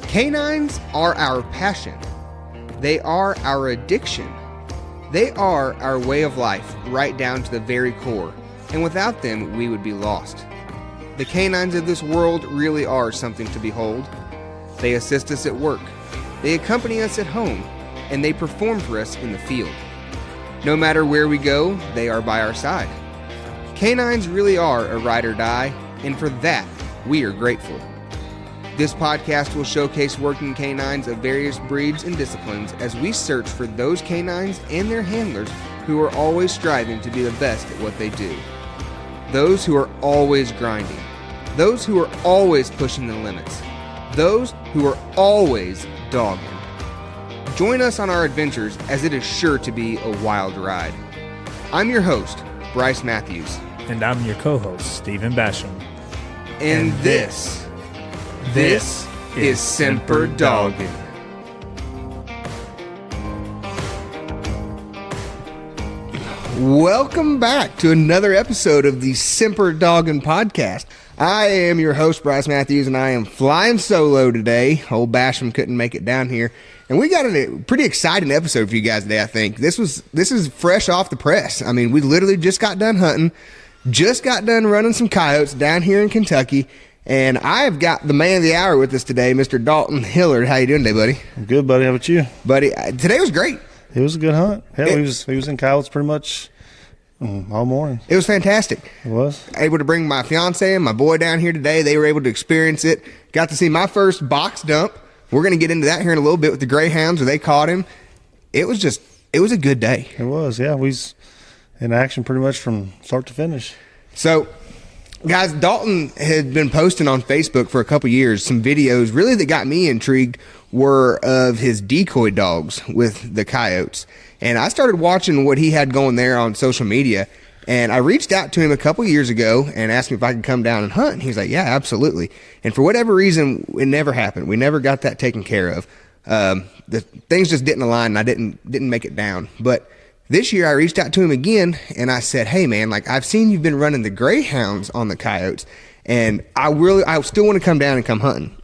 Canines are our passion. They are our addiction. They are our way of life, right down to the very core. And without them, we would be lost. The canines of this world really are something to behold. They assist us at work. They accompany us at home. And they perform for us in the field. No matter where we go, they are by our side. Canines really are a ride or die, and for that, we are grateful. This podcast will showcase working canines of various breeds and disciplines as we search for those canines and their handlers who are always striving to be the best at what they do. Those who are always grinding. Those who are always pushing the limits. Those who are always dogging. Join us on our adventures as it is sure to be a wild ride. I'm your host, Bryce Matthews. And I'm your co-host, Stephen Basham. And this is Semper Doggin'. Welcome back to another episode of the Semper Doggin' podcast. I am your host, Bryce Matthews, and I am flying solo today. Old Basham couldn't make it down here. And we got a pretty exciting episode for you guys today, I think. This is fresh off the press. I mean, we literally just got done hunting, just got done running some coyotes down here in Kentucky, and I've got the man of the hour with us today, Mr. Dalton Hillard. How you doing today, buddy? I'm good, buddy. How about you? Buddy, today was great. It was a good hunt. Yeah, he was in coyotes pretty much all morning. It was fantastic. It was. Able to bring my fiance and my boy down here today. They were able to experience it. Got to see my first box dump. We're going to get into that here in a little bit with the greyhounds where they caught him. It was a good day. It was, yeah. We was in action pretty much from start to finish. So, guys, Dalton had been posting on Facebook for a couple years some videos really that got me intrigued were of his decoy dogs with the coyotes. And I started watching what he had going there on social media. And I reached out to him a couple years ago and asked him if I could come down and hunt. And he was like, yeah, absolutely. And for whatever reason, it never happened. We never got that taken care of. The things just didn't align, and I didn't make it down. But this year I reached out to him again, and I said, hey, man, like I've seen you've been running the greyhounds on the coyotes, and I still want to come down and come hunting.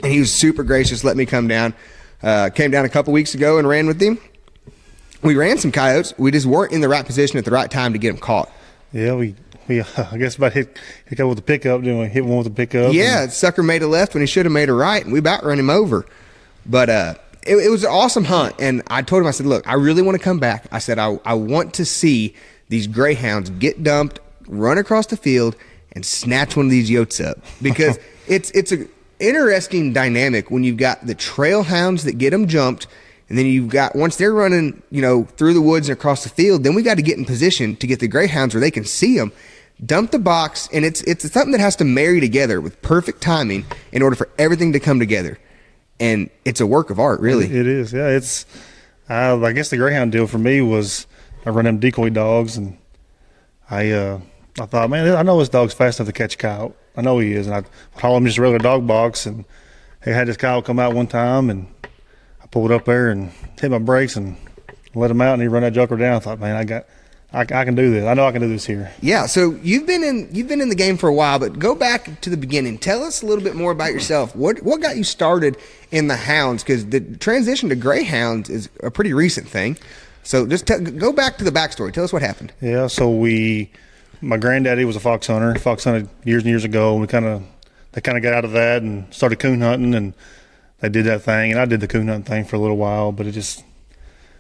And he was super gracious, let me come down. Came down a couple weeks ago and ran with him. We ran some coyotes. We just weren't in the right position at the right time to get them caught. Yeah, we I guess about hit up with the pickup, didn't we? Hit one with the pickup. Yeah, sucker made a left when he should have made a right, and we about ran him over. But it was an awesome hunt, and I told him, I said, look, I really want to come back. I said, I want to see these greyhounds get dumped, run across the field, and snatch one of these yotes up. Because it's an interesting dynamic when you've got the trail hounds that get them jumped, and then you've got, once they're running, through the woods and across the field, then we got to get in position to get the greyhounds where they can see them, dump the box, and it's something that has to marry together with perfect timing in order for everything to come together. And it's a work of art, really. It is, yeah. It's, I guess the greyhound deal for me was I run them decoy dogs, and I thought, man, I know this dog's fast enough to catch a coyote. I know he is, and I haul him just a regular dog box, and he had this coyote come out one time, and I pulled up there and hit my brakes and let him out, and he run that joker down. I thought, man, I can do this. I know I can do this here. Yeah. So you've been in the game for a while, but go back to the beginning. Tell us a little bit more about yourself. What got you started in the hounds? Because the transition to greyhounds is a pretty recent thing. So just go back to the backstory. Tell us what happened. Yeah. So my granddaddy was a fox hunter. Fox hunted years and years ago. And they kind of got out of that and started coon hunting, and they did that thing. And I did the coon hunting thing for a little while, but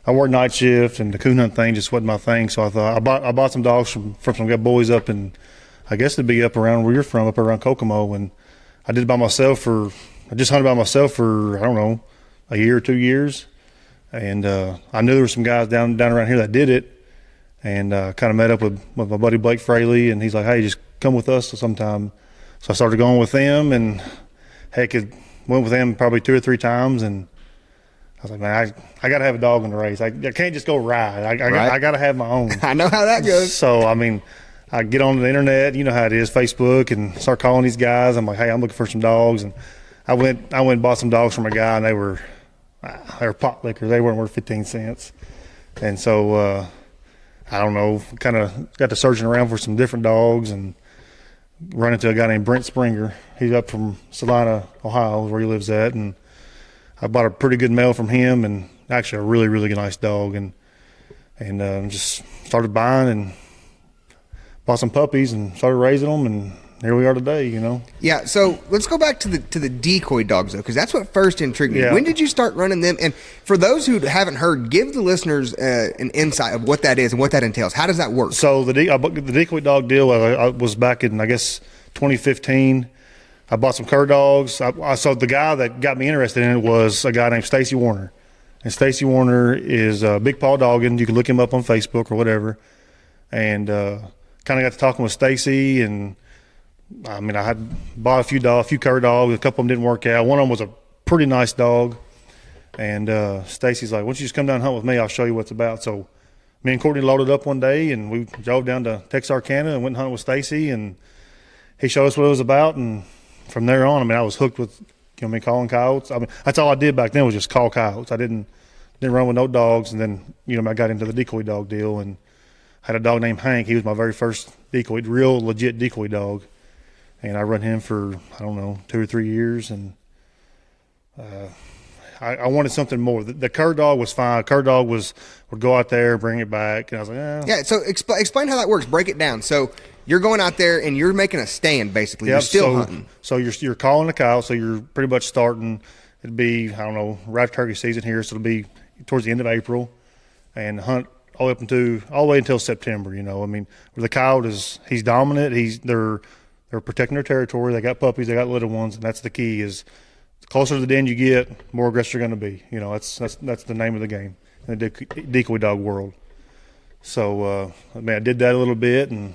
I worked night shift, and the coon hunt thing just wasn't my thing. So I thought I bought some dogs from some good boys up in, I guess it'd be up around where you're from, up around Kokomo. And I did it by myself I just hunted by myself for, I don't know, a year or 2 years. And I knew there were some guys down around here that did it, and kind of met up with my buddy Blake Fraley, and he's like, hey, just come with us sometime. So I started going with them, and heck, it went with them probably 2 or 3 times, and I was like, man, I got to have a dog in the race. I can't just go ride. I got to have my own. I know how that goes. So, I mean, I get on the internet, you know how it is, Facebook, and start calling these guys. I'm like, hey, I'm looking for some dogs. And I went and bought some dogs from a guy, and they were pot liquor. They weren't worth 15 cents. And so I don't know, kind of got to searching around for some different dogs and run into a guy named Brent Springer. He's up from Salina, Ohio, where he lives at, and I bought a pretty good male from him, and actually a really, really nice dog, and just started buying and bought some puppies and started raising them, and here we are today, you know. Yeah, so let's go back to the decoy dogs, though, because that's what first intrigued me. Yeah. When did you start running them? And for those who haven't heard, give the listeners an insight of what that is and what that entails. How does that work? So the decoy dog deal I was back in, I guess, 2015. I bought some cur dogs. I saw the guy that got me interested in it was a guy named Stacy Warner. And Stacy Warner is a big paw dogging. You can look him up on Facebook or whatever. And kind of got to talking with Stacy, and I mean, I had bought a few cur dogs. A couple of them didn't work out. One of them was a pretty nice dog. And Stacy's like, why don't you just come down and hunt with me? I'll show you what it's about. So me and Courtney loaded up one day, and we drove down to Texarkana and went and hunted with Stacy. And he showed us what it was about. And from there on, I mean, I was hooked with, calling coyotes. I mean, that's all I did back then was just call coyotes. I didn't run with no dogs. And then, I got into the decoy dog deal and had a dog named Hank. He was my very first decoy, real legit decoy dog. And I run him for, I don't know, 2 or 3 years. And I wanted something more. The cur dog was fine. Cur dog would go out there, bring it back. And I was like, Yeah, so explain how that works. Break it down. So you're going out there and you're making a stand, basically. You're still hunting. So you're calling a cow. So you're pretty much starting. It'd be, I don't know, right after turkey season here. So it'll be towards the end of April, and hunt all the way until September. I mean, where the coyote he's dominant. They're protecting their territory. They got puppies. They got little ones, and that's the key. Is the closer to the den you get, more aggressive you're going to be. That's the name of the game in the decoy dog world. So I did that a little bit, and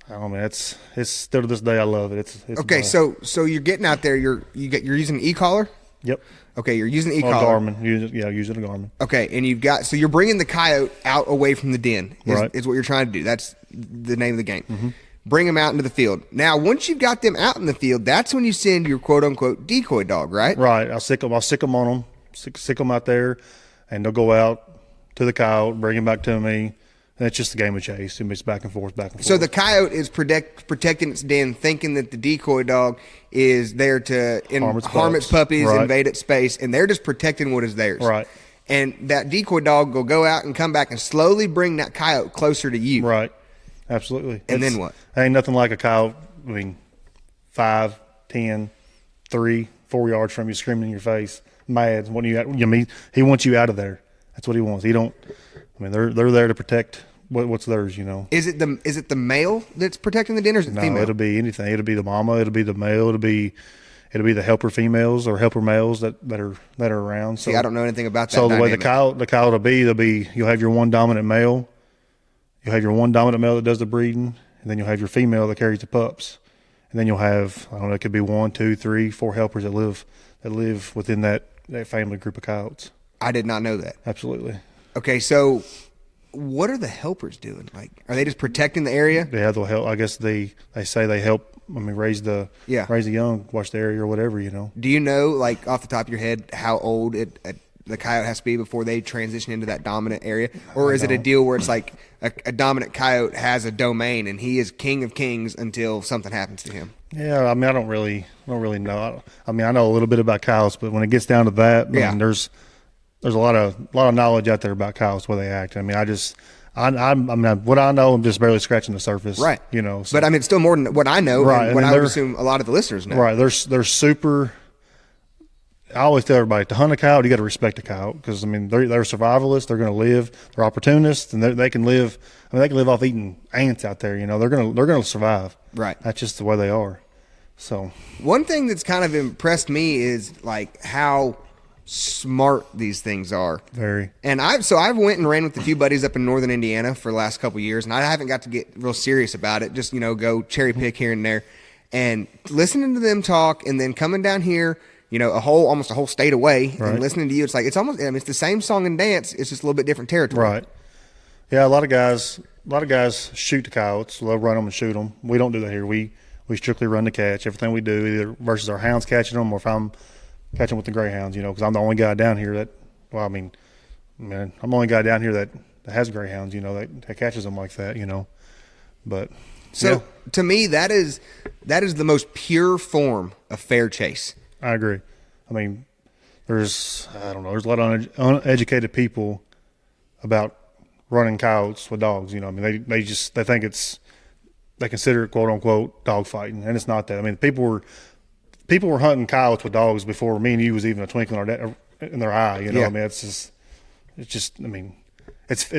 I don't know, man, it's still to this day I love it. It's okay. So you're getting out there. You're using an e-collar. Yep. Okay, you're using e-collar. Garmin. Using a Garmin. Okay, and you're bringing the coyote out away from the den. Right. Is what you're trying to do. That's the name of the game. Mm-hmm. Bring them out into the field. Now, once you've got them out in the field, that's when you send your quote-unquote decoy dog, right? Right. I'll sick them on them, sick them out there, and they'll go out to the coyote, bring him back to me, and it's just a game of chase. It's back and forth, back and forth. So the coyote is protecting its den, thinking that the decoy dog is there to harm its puppies, right. Invade its space, and they're just protecting what is theirs. Right. And that decoy dog will go out and come back and slowly bring that coyote closer to you. Right. Absolutely. And then what? Ain't nothing like a coyote, 5, 10, 3, 4 yards from you, screaming in your face, mad. He wants you out of there. That's what he wants. They're there to protect what's theirs, Is it the male that's protecting the den, or is it the female? No, it'll be anything. It'll be the mama. It'll be the male. It'll be the helper females or helper males that are around. So, see, I don't know anything about that. So dynamic. the way the coyote will be, you'll have your one dominant male. You'll have your one dominant male that does the breeding, and then you'll have your female that carries the pups, and then you'll have, I don't know, it could be 1, 2, 3, 4 helpers that live within that family group of coyotes. I did not know that. Absolutely. Okay, so what are the helpers doing? Like, are they just protecting the area? Yeah, they'll help. I guess they say they help. Raise the young, watch the area or whatever. Do you know, like off the top of your head, how old the coyote has to be before they transition into that dominant area, or is it a deal where it's like a dominant coyote has a domain and he is king of kings until something happens to him? Yeah, I don't really know. I know a little bit about coyotes, but when it gets down to that, there's a lot of knowledge out there about coyotes, the way they act. What I know, I'm just barely scratching the surface. Right. So. But it's still more than what I know. Right. And what I would assume a lot of the listeners know. Right. They're super. I always tell everybody, to hunt a coyote, you got to respect a coyote, because they're survivalists. They're going to live. They're opportunists, and they can live. They can live off eating ants out there. They're going to survive. Right. That's just the way they are. So one thing that's kind of impressed me is like how smart these things are. Very. And I've went and ran with a few buddies up in northern Indiana for the last couple of years, and I haven't got to get real serious about it. Just go cherry pick here and there, and listening to them talk, and then coming down here. Almost a whole state away, right. And listening to you, it's like it's the same song and dance. It's just a little bit different territory. Right. Yeah, a lot of guys shoot the coyotes. They'll run them and shoot them. We don't do that here. We strictly run the catch. Everything we do, either versus our hounds catching them, or if I'm catching with the greyhounds, because I'm the only guy down here that. Well, I'm the only guy down here that has greyhounds, that catches them like that, But So to me, that is the most pure form of fair chase. I agree. I mean, there's a lot of uneducated people about running coyotes with dogs. I mean, they think they consider it quote unquote dog fighting, and it's not that. I mean, people were hunting coyotes with dogs before me and you was even a twinkle in their eye. I mean, it's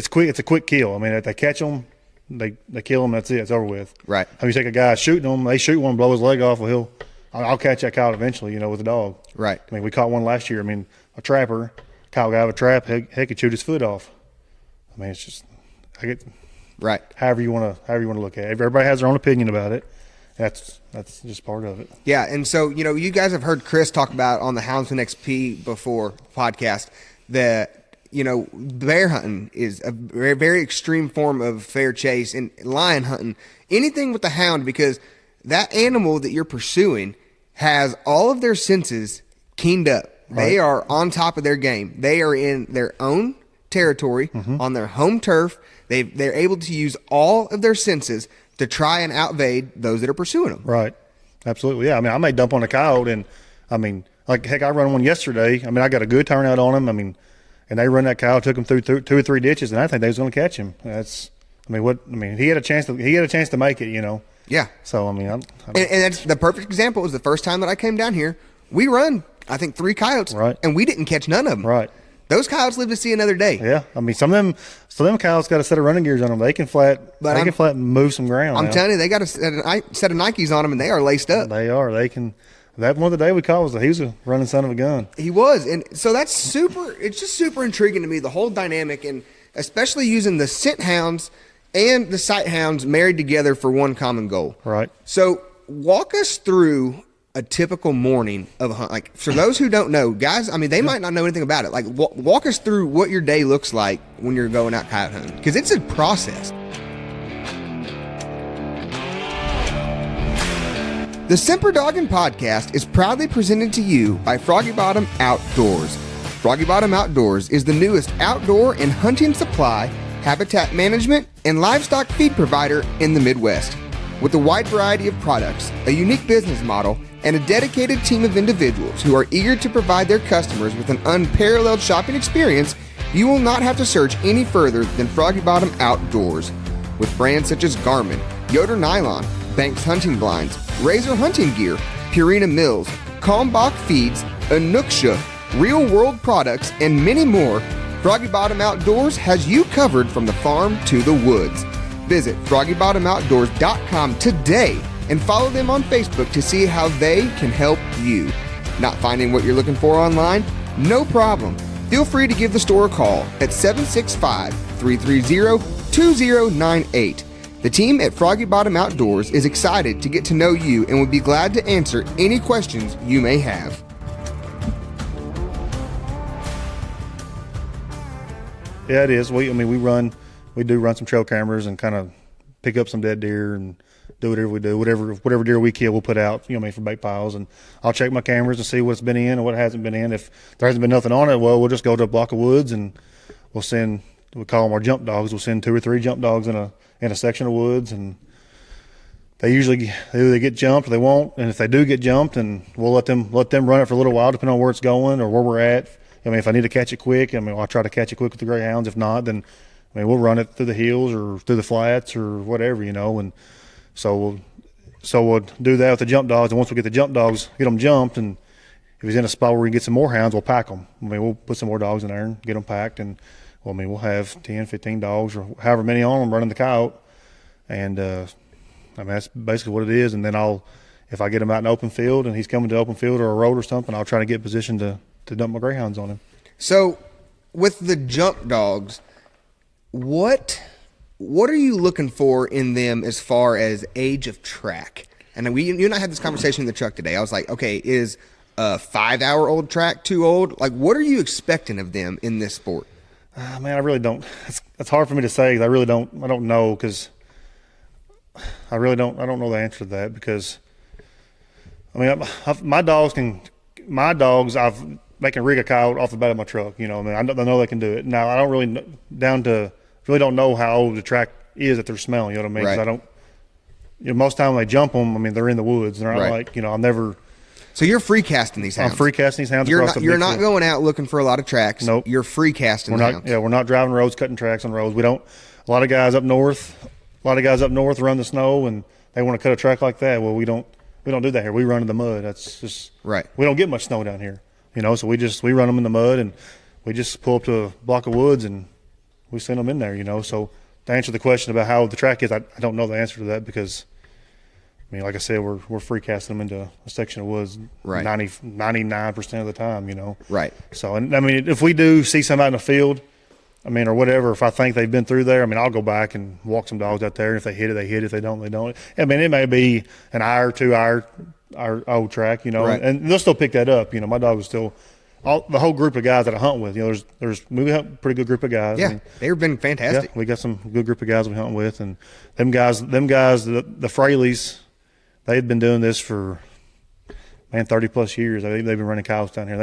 quick. It's a quick kill. I mean, if they catch them, they kill them. That's it. It's over with. Right. I mean, you take a guy shooting them, they shoot one, blow his leg off. Well, I'll catch that coyote eventually. With a dog. Right. I mean, we caught one last year. I mean, a trapper, coyote got out of a trap, he could shoot his foot off. I mean, it's just right. However you want to look at it. Everybody has their own opinion about it. That's just part of it. Yeah, and so you guys have heard Chris talk about on the Hounds and XP before podcast that bear hunting is a very, very extreme form of fair chase, and lion hunting, anything with the hound, because that animal that you're pursuing has all of their senses keened up. Right. They are on top of their game. They are in their own territory, on their home turf. They're able to use all of their senses to try and outvade those that are pursuing them. Right. Absolutely. Yeah. I mean, I may dump on a coyote, and I mean, like heck, I run one yesterday. I mean, I got a good turnout on him. I mean, and they run that coyote, took him through 2 or 3 ditches, and I think they was going to catch him. He had a chance to make it. Yeah. So I mean, and that's the perfect example. It was the first time that I came down here. We run, I think, 3 coyotes, right, and we didn't catch none of them. Right. Those coyotes live to see another day. Yeah, I mean, some of them coyotes got a set of running gears on them. They can flat move some ground. I'm telling you, they got a set of Nikes on them, and they are laced up. They are. They can. That one of the day we caught he was a running son of a gun. He was, and so that's super. It's just super intriguing to me, the whole dynamic, and especially using the scent hounds and the sight hounds married together for one common goal. Right. So walk us through a typical morning of a hunt. Like, for those who don't know, guys, I mean, they might not know anything about it. Like, walk us through what your day looks like when you're going out coyote hunting, because it's a process. The Semper Doggin Podcast is proudly presented to you by Froggy Bottom Outdoors. Froggy Bottom Outdoors is the newest outdoor and hunting supply, habitat management, and livestock feed provider in the Midwest. With a wide variety of products, a unique business model, and a dedicated team of individuals who are eager to provide their customers with an unparalleled shopping experience, you will not have to search any further than Froggy Bottom Outdoors. With brands such as Garmin, Yoder Nylon, Banks Hunting Blinds, Razor Hunting Gear, Purina Mills, Kalmbach Feeds, Anuksha, Real World Products, and many more, Froggy Bottom Outdoors has you covered from the farm to the woods. Visit FroggyBottomOutdoors.com today and follow them on Facebook to see how they can help you. Not finding what you're looking for online? No problem. Feel free to give the store a call at 765-330-2098. The team at Froggy Bottom Outdoors is excited to get to know you and would be glad to answer any questions you may have. Yeah, it is. We do run some trail cameras and kind of pick up some dead deer and do whatever we do. Whatever deer we kill, we'll put out, for bait piles. And I'll check my cameras and see what's been in and what hasn't been in. If there hasn't been nothing on it, well, we'll just go to a block of woods and we call them our jump dogs. We'll send 2 or 3 jump dogs in a section of woods, and they either get jumped or they won't. And if they do get jumped, and we'll let them run it for a little while, depending on where it's going or where we're at. If I need to catch it quick, I'll try to catch it quick with the greyhounds. If not, then we'll run it through the hills or through the flats or whatever, And so we'll do that with the jump dogs. And once we get the jump dogs, get them jumped, and if he's in a spot where we can get some more hounds, we'll pack them. We'll put some more dogs in there and get them packed, and we'll have 10, 15 dogs or however many on them running the coyote. And that's basically what it is. And then if I get him out in the open field and he's coming to open field or a road or something, I'll try to get in position to dump my greyhounds on him. So with the jump dogs, what are you looking for in them as far as age of track? And you and I had this conversation in the truck today. I was like, okay, is a 5-hour-old track too old? Like, what are you expecting of them in this sport? Man, I really don't. It's hard for me to say. I really don't. I don't know, because I really don't. I don't know the answer to that, because my dogs they can rig a coyote off the back of my truck. I know they can do it. Now I don't really down to really don't know how old the track is that they're smelling. You know what I mean? 'Cause Right. I don't. Most time when they jump them, I mean, they're in the woods. They're not Right. like I'm never. So you're free casting these hounds. I'm free casting these hounds You're across not, the you're big not field. going out looking for a lot of tracks. Nope. You're free casting We're the not. hounds. Yeah, we're not driving roads, cutting tracks on roads. We don't. A lot of guys up north. Run the snow and they want to cut a track like that. Well, we don't do that here. We run in the mud. That's just Right. We don't get much snow down here, so we run them in the mud and we just pull up to a block of woods and we send them in there. So to answer the question about how the track is, I don't know the answer to that because like I said, we're free casting them into a section of woods Right. 99% of the time. Right. So and if we do see some out in the field, or whatever, if I think they've been through there, I'll go back and walk some dogs out there. And if they hit it, they hit it. If they don't, they don't. It may be an hour, 2 hour, our old track, Right. and they'll still pick that up. My dog is still, the whole group of guys that I hunt with, we have a pretty good group of guys. Yeah, they've been fantastic. Yeah, we got some good group of guys we hunt with. And them guys, the Fraleys, they've been doing this for, 30 plus years. They've been running cows down here.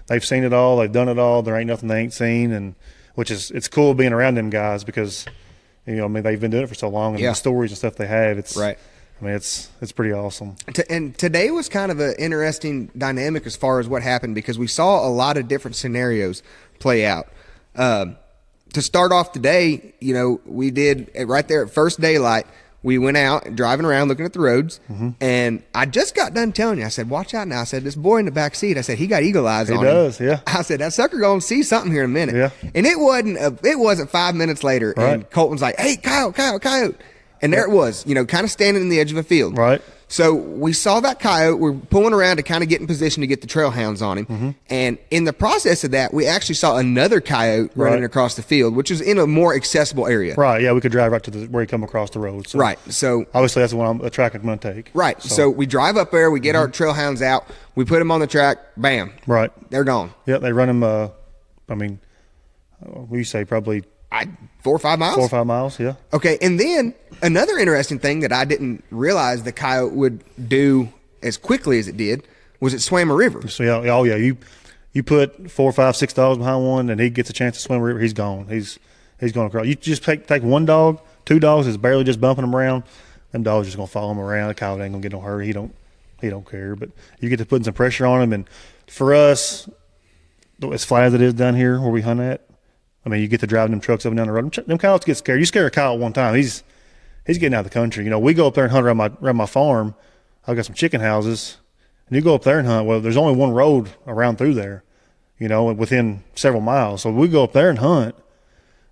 They've seen it all. They've done it all. There ain't nothing they ain't seen. And, it's cool being around them guys because, they've been doing it for so long and Yeah. the stories and stuff they have. It's Right. It's pretty awesome. And today was kind of an interesting dynamic as far as what happened because we saw a lot of different scenarios play out. To start off today, we did right there at first daylight. We went out driving around looking at the roads, and I just got done telling you. I said, "Watch out now!" I said, "This boy in the back seat." I said, "He got eagle eyes on him." He does, yeah. I said, "That sucker gonna see something here in a minute." Yeah. And it wasn't 5 minutes later, and Right. Colton's like, "Hey, coyote!" And there it was, kind of standing in the edge of a field. Right. So we saw that coyote. We're pulling around to kind of get in position to get the trail hounds on him. And in the process of that, we actually saw another coyote running Right. across the field, which is in a more accessible area. Right. Yeah, we could drive right to where he come across the road. So Right. So obviously that's the track I'm going to take. right. So we drive up there. We get our trail hounds out. We put them on the track. Bam. Right. They're gone. Yeah, they run them. We say probably 4 or 5 miles. 4 or 5 miles. Yeah. Okay, and then another interesting thing that I didn't realize the coyote would do as quickly as it did was it swam a river. So yeah, oh yeah, you put 4, 5, 6 dogs behind one, and he gets a chance to swim a river. He's gone. He's going across. You just take one dog, 2 dogs is barely just bumping them around. Them dogs just gonna follow him around. The coyote ain't gonna get no hurt. He don't care. But you get to putting some pressure on him, and for us, as flat as it is down here where we hunt at, you get to driving them trucks up and down the road. Them coyotes get scared. You scare a coyote one time, he's getting out of the country. We go up there and hunt around my farm. I've got some chicken houses, and you go up there and hunt. Well, there's only one road around through there, within several miles. So we go up there and hunt,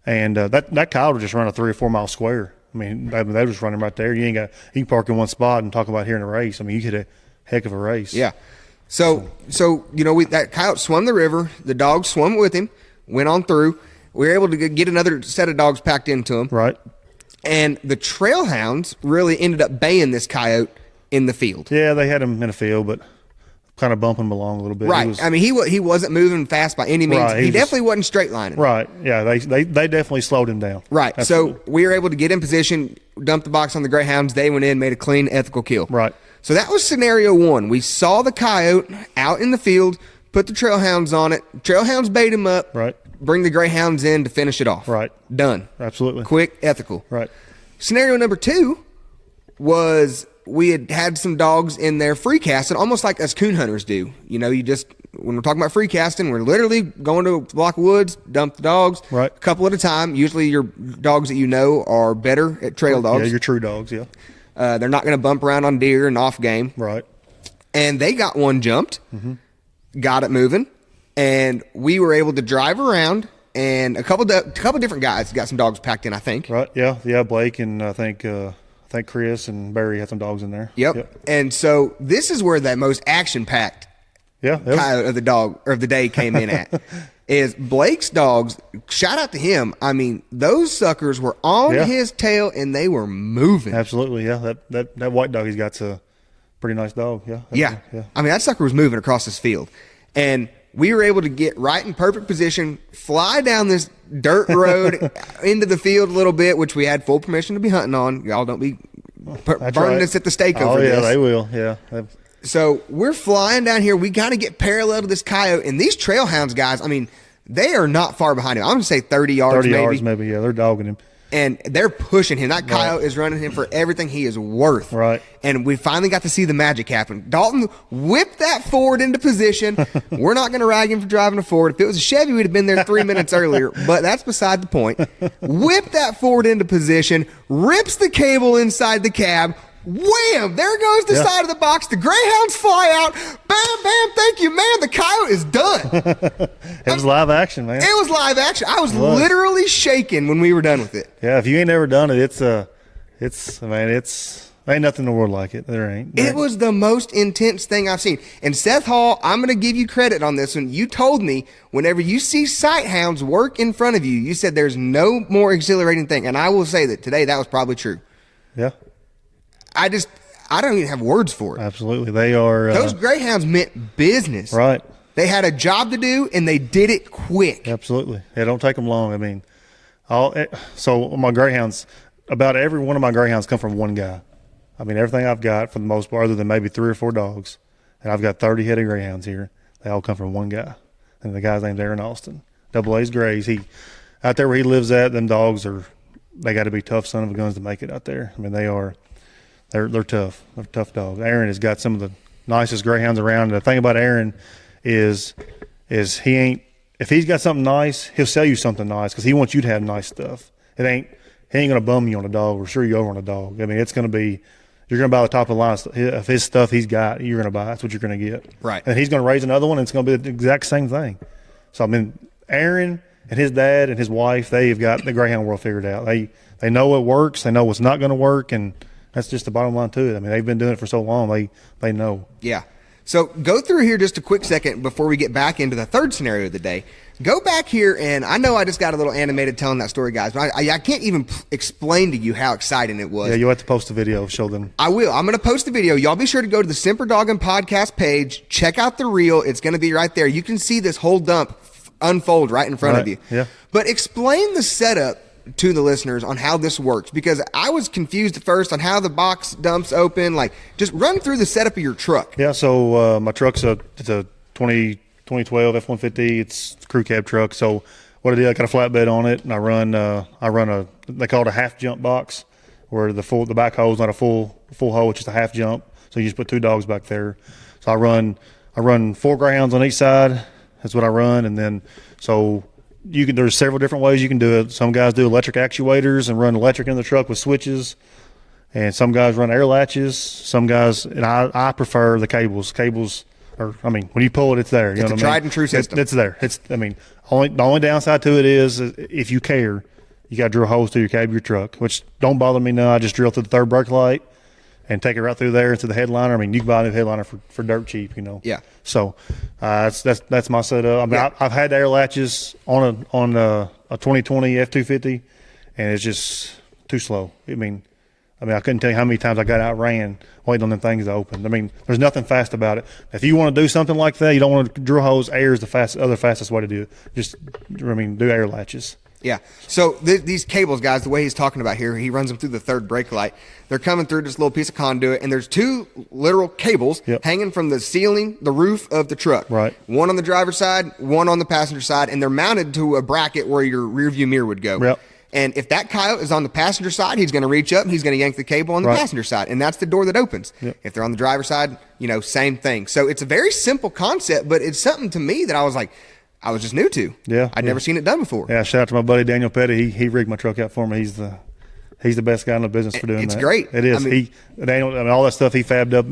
and that coyote will just run a 3 or 4 mile square. They're just running right there. You can park in one spot and talk about hearing a race. You get a heck of a race. Yeah. So that coyote swam the river. The dogs swam with him, went on through. We were able to get another set of dogs packed into him. Right. And the trail hounds really ended up baying this coyote in the field. Yeah, they had him in a field, but kind of bumping him along a little bit. Right. He wasn't moving fast by any means. Right, he definitely wasn't straight lining. Right. Yeah, they definitely slowed him down. Right. Absolutely. So we were able to get in position, dump the box on the greyhounds. They went in, made a clean, ethical kill. Right. So that was scenario one. We saw the coyote out in the field, put the trail hounds on it. Trail hounds bait him up. Right. Bring the greyhounds in to finish it off. Right. Done. Absolutely. Quick, ethical. Right. Scenario number two was we had some dogs in there free casting, almost like us coon hunters do. When we're talking about free casting, we're literally going to a block of woods, dump the dogs, right, a couple at a time. Usually your dogs that are better at trail dogs. Yeah, your true dogs, yeah. They're not going to bump around on deer and off game. Right. And they got one jumped, got it moving, and we were able to drive around, and a couple different guys got some dogs packed in, I think. Right, yeah, Blake and I think Chris and Barry had some dogs in there. Yep. And so this is where that most action-packed coyote of the day came in at. Is Blake's dogs, shout out to him. Those suckers were on his tail and they were moving. Absolutely, yeah. That white dog he's got's a pretty nice dog, yeah. Yeah. That sucker was moving across this field. And we were able to get right in perfect position, fly down this dirt road into the field a little bit, which we had full permission to be hunting on. Y'all don't be burning us at the stake over this. Oh, yeah, they will, yeah. So we're flying down here. We got to get parallel to this coyote. And these trail hounds, guys, They are not far behind him. I'm going to say 30 yards 30 maybe. yards maybe, yeah. They're dogging him. And they're pushing him. That coyote is running him for everything he is worth. Right. And we finally got to see the magic happen. Dalton whipped that Ford into position. We're not going to rag him for driving a Ford. If it was a Chevy, we'd have been there 3 minutes earlier. But that's beside the point. Whipped that Ford into position, rips the cable inside the cab. Wham! There goes the side of the box. The greyhounds fly out. Bam, bam, thank you, man. The coyote is done. It was live action, man. It was live action. I was literally shaking when we were done with it. Yeah, if you ain't ever done it, it's ain't nothing in the world like it. There ain't. It was the most intense thing I've seen. And Seth Hall, I'm going to give you credit on this one. You told me whenever you see sight hounds work in front of you, you said there's no more exhilarating thing. And I will say that today that was probably true. Yeah. I don't even have words for it. Absolutely. They are. Those greyhounds meant business. Right. They had a job to do, and they did it quick. Absolutely. It don't take them long. I mean, so my greyhounds, about every one of my greyhounds come from one guy. I mean, everything I've got, for the most part, other than maybe 3 or 4 dogs, and I've got 30 head of greyhounds here, they all come from one guy. And the guy's named Aaron Austin. Double A's Grays. Out there where he lives at, them dogs they got to be tough son of a guns to make it out there. I mean, they're tough. They're tough dogs. Aaron has got some of the nicest greyhounds around. And the thing about Aaron is if he's got something nice, he'll sell you something nice because he wants you to have nice stuff. He ain't going to bum you on a dog or screw you over on a dog. I mean, it's going to be, you're going to buy the top of the line of his stuff he's got, you're going to buy. That's what you're going to get. Right. And he's going to raise another one, and it's going to be the exact same thing. So, I mean, Aaron and his dad and his wife, they've got the greyhound world figured out. They know what works. They know what's not going to work, and that's just the bottom line to it. I mean, they've been doing it for so long, they know. Yeah. So go through here just a quick second before we get back into the third scenario of the day. Go back here, and I know I just got a little animated telling that story, guys, but I can't even explain to you how exciting it was. Yeah, you'll have to post a video, show them. I will. I'm going to post a video. Y'all be sure to go to the Semper Doggin podcast page. Check out the reel. It's going to be right there. You can see this whole dump unfold right in front of you. Yeah. But explain the setup to the listeners on how this works, because I was confused at first on how the box dumps open. Like, just run through the setup of your truck. Yeah, so my truck's it's a 2012 F-150. It's a crew cab truck. So what I did, I got a flatbed on it, and I run a, they call it a half jump box, where the back hole is not a full hole, it's just a half jump. So you just put 2 dogs back there. So I run 4 greyhounds on each side. That's what I run, and then so there's several different ways you can do it. Some guys do electric actuators and run electric in the truck with switches, and some guys run air latches. Some guys, and I prefer the cables. Cables are, I mean, when you pull it, it's there. You know what I mean? Tried and true system. It's there. The only downside to it is if you care, you got to drill holes through your cab of your truck, which don't bother me now. I just drill through the third brake light and take it right through there into the headliner. I mean, you can buy a new headliner for dirt cheap, you know. Yeah. So that's my setup. I mean, I've had air latches on a 2020 F-250, and it's just too slow. I mean, I couldn't tell you how many times I got outran waiting on them things to open. I mean, there's nothing fast about it. If you want to do something like that, you don't want to drill holes. Air is the fastest way to do it. Just, do air latches. Yeah. So these cables, guys, the way he's talking about here, he runs them through the third brake light. They're coming through this little piece of conduit, and there's 2 literal cables hanging from the ceiling, the roof of the truck. Right. One on the driver's side, one on the passenger side, and they're mounted to a bracket where your rear view mirror would go. Yep. And if that coyote is on the passenger side, he's going to reach up and he's going to yank the cable on the passenger side, and that's the door that opens. Yep. If they're on the driver's side, same thing. So it's a very simple concept, but it's something to me that I was just new to. Yeah. I'd never seen it done before. Yeah, shout out to my buddy Daniel Petty. He rigged my truck out for me. He's the best guy in the business for doing that. It's great. It is. Daniel, all that stuff he fabbed up,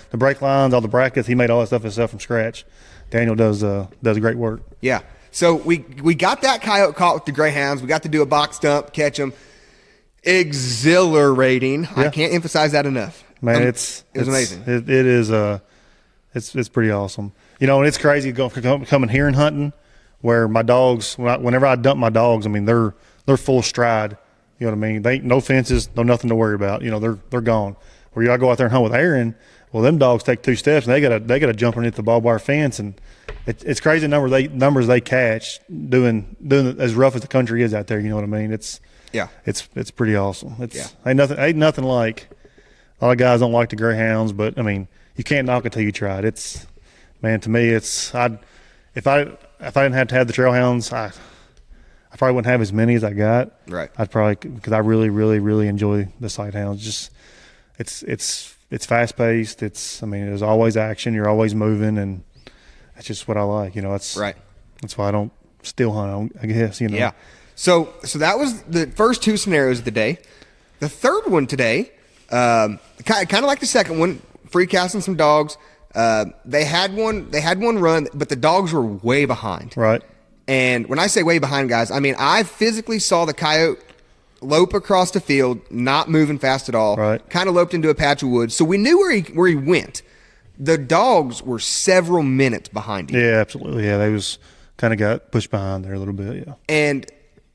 the brake lines, all the brackets. He made all that stuff himself from scratch. Daniel does great work. Yeah. So we got that coyote caught with the greyhounds. We got to do a box dump, catch them. Exhilarating. Yeah. I can't emphasize that enough. Man, it was amazing. It is. It's pretty awesome. And it's crazy coming here and hunting, where my dogs, whenever I dump my dogs, I mean, they're full stride. You know what I mean? They ain't no fences, no nothing to worry about. They're gone. Where I go out there and hunt with Aaron, well, them dogs take 2 steps and they gotta jump underneath the barbed wire fence, and it's crazy numbers they catch doing as rough as the country is out there. You know what I mean? It's pretty awesome. Ain't nothing like. A lot of guys don't like the greyhounds, but I mean, you can't knock it till you try it. Man, to me, I if I didn't have to have the trail hounds, I probably wouldn't have as many as I got. Right. I'd probably, because I really, really, really enjoy the sight hounds. Just it's fast paced. There's always action. You're always moving, and that's just what I like. That's right. That's why I don't still hunt, I guess. Yeah. So that was the first two scenarios of the day. The third one today, kind of like the second one, free casting some dogs. They had one run, but the dogs were way behind. Right. And when I say way behind, guys, I mean I physically saw the coyote lope across the field, not moving fast at all. Right. Kind of loped into a patch of woods, so we knew where he went. The dogs were several minutes behind him. Yeah, absolutely. Yeah, they was kind of got pushed behind there a little bit. Yeah. And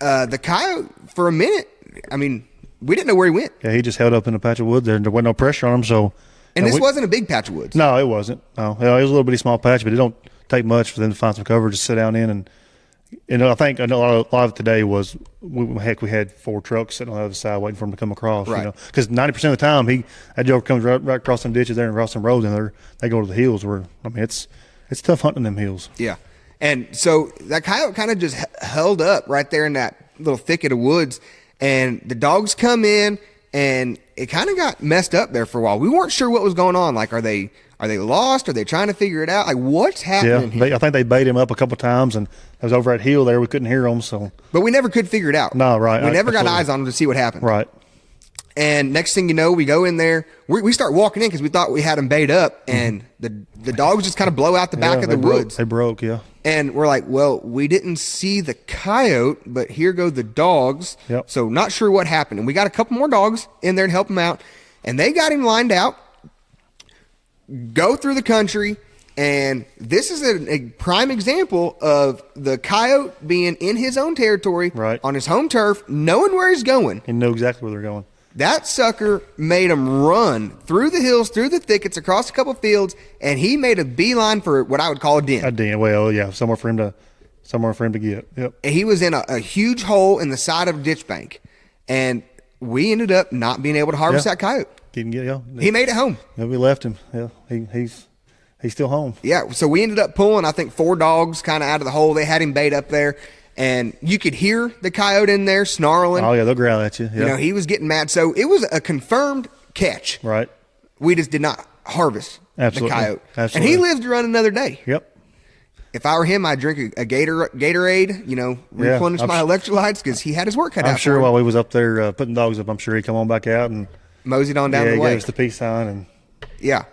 the coyote, for a minute, I mean, we didn't know where he went. Yeah, he just held up in a patch of woods there, and there wasn't no pressure on him. So. And this wasn't a big patch of woods. No, it wasn't. No, it was a little bitty small patch, but it don't take much for them to find some cover, just sit down in. And I think a lot of it today was, we had 4 trucks sitting on the other side waiting for him to come across. Right. Because 90% of the time, that joker comes right across some ditches there and across some roads, and they go to the hills where, it's tough hunting them hills. Yeah. And so that coyote kind of just held up right there in that little thicket of woods, and the dogs come in, and it kind of got messed up there for a while. We weren't sure what was going on. Like, are they lost? Are they trying to figure it out? Like, what's happening here? I think they bait him up a couple of times, and it was over at hill there. We couldn't hear them. So, but we never could figure it out. No, right. We never got eyes on them to see what happened. Right. And next thing you know, we go in there. We start walking in because we thought we had them bait up, and the dogs just kind of blow out the back of the woods. They broke, yeah. And we're like, well, we didn't see the coyote, but here go the dogs. Yep. So not sure what happened. And we got a couple more dogs in there to help him out. And they got him lined out, go through the country. And this is a prime example of the coyote being in his own territory, right, on his home turf, knowing where he's going. And know exactly where they're going. That sucker made him run through the hills, through the thickets, across a couple fields, and he made a beeline for what I would call a den. A den, well, yeah, somewhere for him to get. Yep. And he was in a huge hole in the side of a ditch bank, and we ended up not being able to harvest that coyote. He made it home. Yeah, we left him. Yeah, he's still home. Yeah, so we ended up pulling, I think, 4 dogs kind of out of the hole. They had him bait up there. And you could hear the coyote in there snarling. Oh, yeah, they'll growl at you. Yeah. He was getting mad. So it was a confirmed catch. Right. We just did not harvest the coyote. Absolutely. And he lives to run another day. Yep. If I were him, I'd drink a Gatorade, replenish my electrolytes, because he had his work cut out. I'm sure while we was up there putting dogs up, I'm sure he'd come on back out and moseyed on down the way. Yeah, gave us the peace sign. And yeah.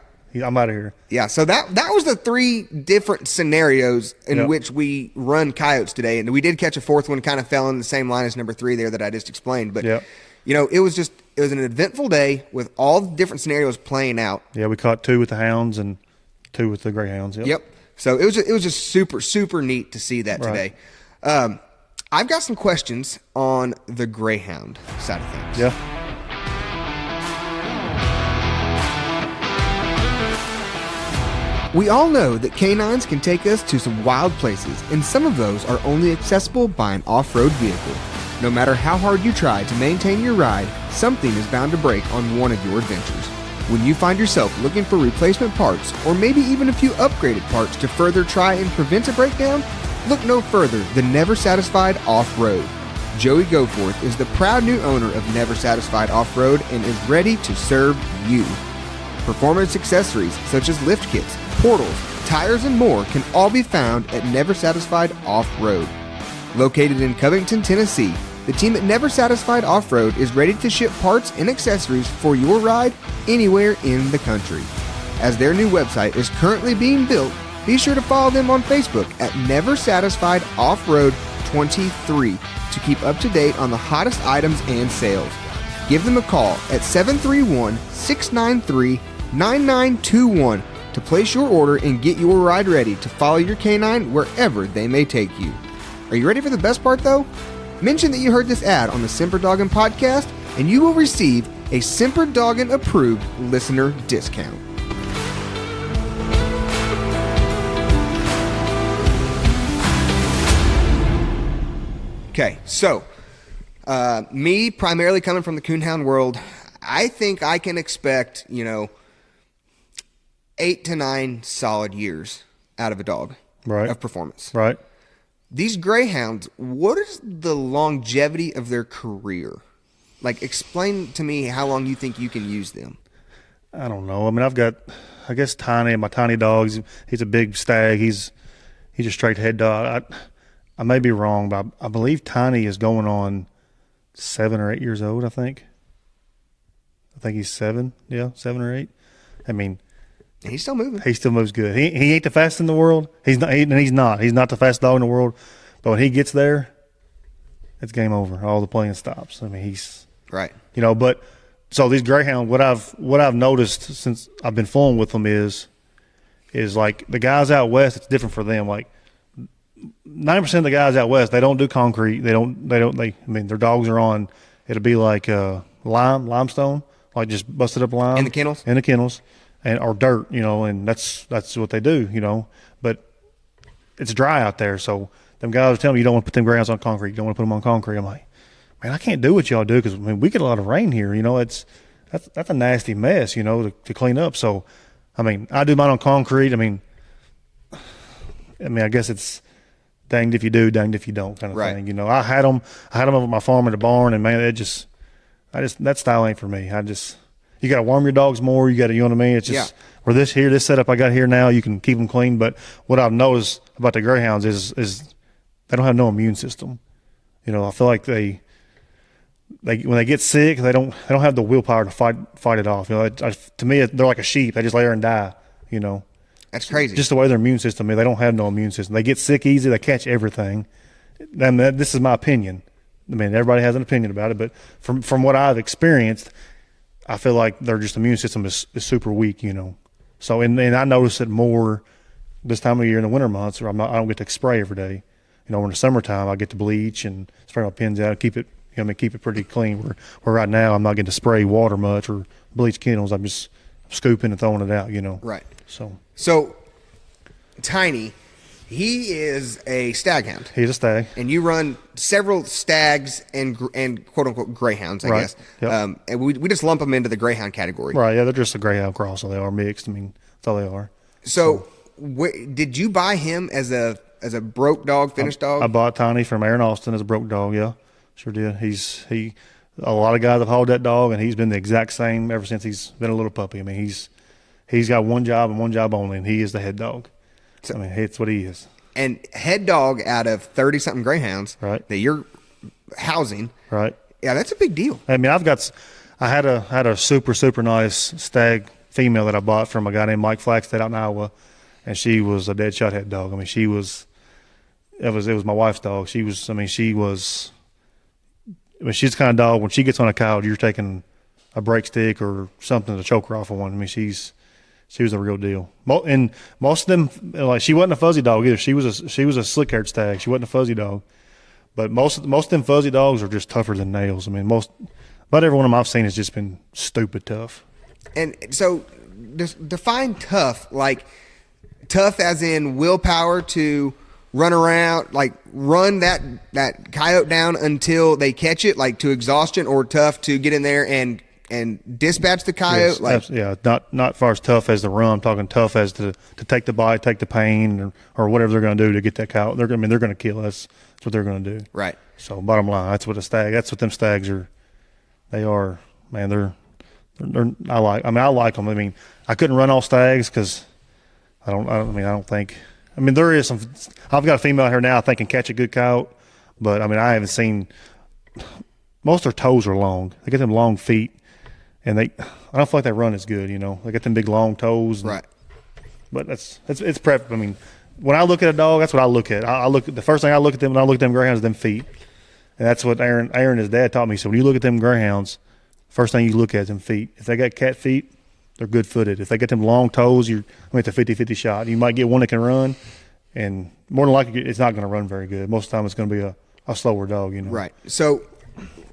I'm out of here. Yeah, so that was the 3 different scenarios in which we run coyotes today, and we did catch a 4th one, kind of fell in the same line as number 3 there that I just explained. But it was an eventful day with all the different scenarios playing out. Yeah, we caught 2 with the hounds and 2 with the greyhounds. Yep. So it was just super, super neat to see that today. I've got some questions on the greyhound side of things. Yeah. We all know that canines can take us to some wild places, and some of those are only accessible by an off-road vehicle. No matter how hard you try to maintain your ride, something is bound to break on one of your adventures. When you find yourself looking for replacement parts, or maybe even a few upgraded parts to further try and prevent a breakdown, look no further than Never Satisfied Off-Road. Joey Goforth is the proud new owner of Never Satisfied Off-Road and is ready to serve you. Performance accessories such as lift kits, portals, tires, and more can all be found at Never Satisfied Off-Road. Located in Covington, Tennessee, the team at Never Satisfied Off-Road is ready to ship parts and accessories for your ride anywhere in the country. As their new website is currently being built, be sure to follow them on Facebook at Never Satisfied Off-Road 23 to keep up to date on the hottest items and sales. Give them a call at 731-693-9921 to place your order and get your ride ready to follow your canine wherever they may take you. Are you ready for the best part, though? Mention that you heard this ad on the Semper Doggin podcast, and you will receive a Semper Doggin approved listener discount. Okay, so me primarily coming from the coonhound world, I think I can expect, 8 to 9 solid years out of a dog, right, of performance. Right. These greyhounds, what is the longevity of their career? Like, explain to me how long you think you can use them. I don't know. I mean, I guess Tiny, my tiny dog. He's a big stag. He's a straight head dog. I may be wrong, but I believe Tiny is going on 7 or 8 years old. I think he's 7. Yeah, 7 or 8. I mean, He's still moving. he still moves good. He ain't the fastest in the world. He's not. He's not the fastest dog in the world. But when he gets there, it's game over. All the playing stops. I mean, he's Right. But so these greyhounds, what I've noticed since I've been fooling with them is like the guys out west. It's different for them. Like 90% of the guys out west, they don't do concrete. They their dogs are on. It'll be like limestone, like just busted up lime In the kennels? and or dirt, and that's what they do, But it's dry out there, so them guys are telling me you don't want to put them greyhounds on concrete. You don't want to put them on concrete. I'm like, man, I can't do what y'all do because we get a lot of rain here. That's a nasty mess, to clean up. So, I mean, I do mine on concrete. I mean, I guess it's danged if you do, danged if you don't kind of Right. thing. I had them over at my farm in the barn, and man, that style ain't for me. You got to warm your dogs more. You got to, you know what I mean? It's just where this setup I got here now, you can keep them clean. But what I've noticed about the greyhounds is they don't have no immune system. I feel like they when they get sick, they don't have the willpower to fight it off. To me, they're like a sheep. They just lay there and die. That's crazy. Just the way their immune system is, they don't have no immune system. They get sick easy. They catch everything. And this is my opinion. I mean, everybody has an opinion about it, but from what I've experienced, I feel like their just immune system is super weak. So and I notice it more this time of year in the winter months, where I don't get to spray every day. In the summertime, I get to bleach and spray my pins out, keep it pretty clean. Where right now, I'm not getting to spray water much or bleach kennels. I'm just scooping and throwing it out. Right. So Tiny, he is a stag hound. he's a stag. And you run several stags and quote unquote greyhounds, I Right. guess. Yep. And we just lump them into the greyhound category. Right, yeah, they're just a greyhound cross, so they are mixed. I mean, that's all they are. So, did you buy him as a broke dog, finished dog? I bought Tiny from Aaron Austin as a broke dog, yeah. Sure did. A lot of guys have hauled that dog, and he's been the exact same ever since he's been a little puppy. I mean, he's got one job and one job only, and he is the head dog. So, I mean, it's what he is. And head dog out of 30-something greyhounds Right. that you're housing. Right. Yeah, that's a big deal. I mean, I had a super, super nice stag female that I bought from a guy named Mike Flagstead out in Iowa, and she was a dead shot head dog. I mean, it was my wife's dog. She's the kind of dog, when she gets on a coyote, you're taking a break stick or something to choke her off of one. I mean, she was a real deal. And most of them, like, she wasn't a fuzzy dog either. She was a slick haired stag. She wasn't a fuzzy dog. But most of them fuzzy dogs are just tougher than nails. I mean, about every one of them I've seen has just been stupid tough. And so, define tough, like tough as in willpower to run around, like run that coyote down until they catch it, like to exhaustion, or tough to get in there and dispatch the coyote. Yes, yeah, not far as tough as the run. I'm talking tough as to take the bite, take the pain, or whatever they're going to do to get that coyote. They're going to kill us. That's what they're going to do. Right. So bottom line, that's what them stags are. They are, man. I like them. I mean, I couldn't run all stags because I don't think. I mean, there is some. I've got a female here now I think can catch a good coyote, but I mean, I haven't seen. Most of their toes are long. They get them long feet, and I don't feel like they run as good. They got them big long toes. Right. But it's prep. I mean, when I look at a dog, that's what I look at. The first thing I look at them when I look at them greyhounds is them feet, and that's what Aaron his dad taught me. So when you look at them greyhounds, first thing you look at is them feet. If they got cat feet, they're good footed. If they get them long toes, it's a 50-50 shot. You might get one that can run, and more than likely it's not going to run very good. Most of the time it's going to be a slower dog. Right. So,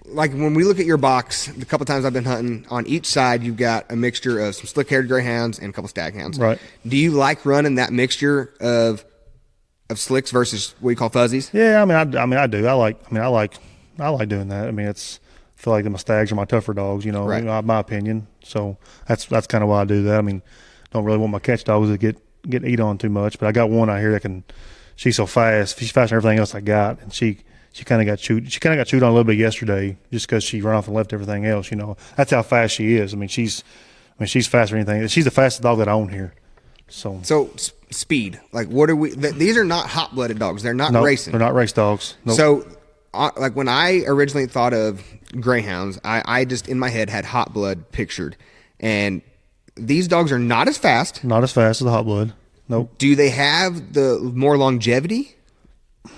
like when we look at your box, the couple times I've been hunting, on each side you've got a mixture of some slick-haired greyhounds and a couple stag hounds. Right. Do you like running that mixture of slicks versus what you call fuzzies? Yeah, I mean I do. I like doing that. I mean, I feel like my stags are my tougher dogs, Right. My opinion. So that's kind of why I do that. I mean, don't really want my catch dogs to get eat on too much, but I got one out here that can she's so fast. She's faster than everything else I got, and she kind of got chewed. She kind of got chewed on a little bit yesterday, just because she ran off and left everything else. That's how fast she is. She's faster than anything. She's the fastest dog that I own here. So speed. Like, what are we? These are not hot-blooded dogs. They're not racing. They're not race dogs. Nope. So, like when I originally thought of greyhounds, I just in my head had hot blood pictured, and these dogs are not as fast. Not as fast as the hot blood. Nope. Do they have the more longevity? I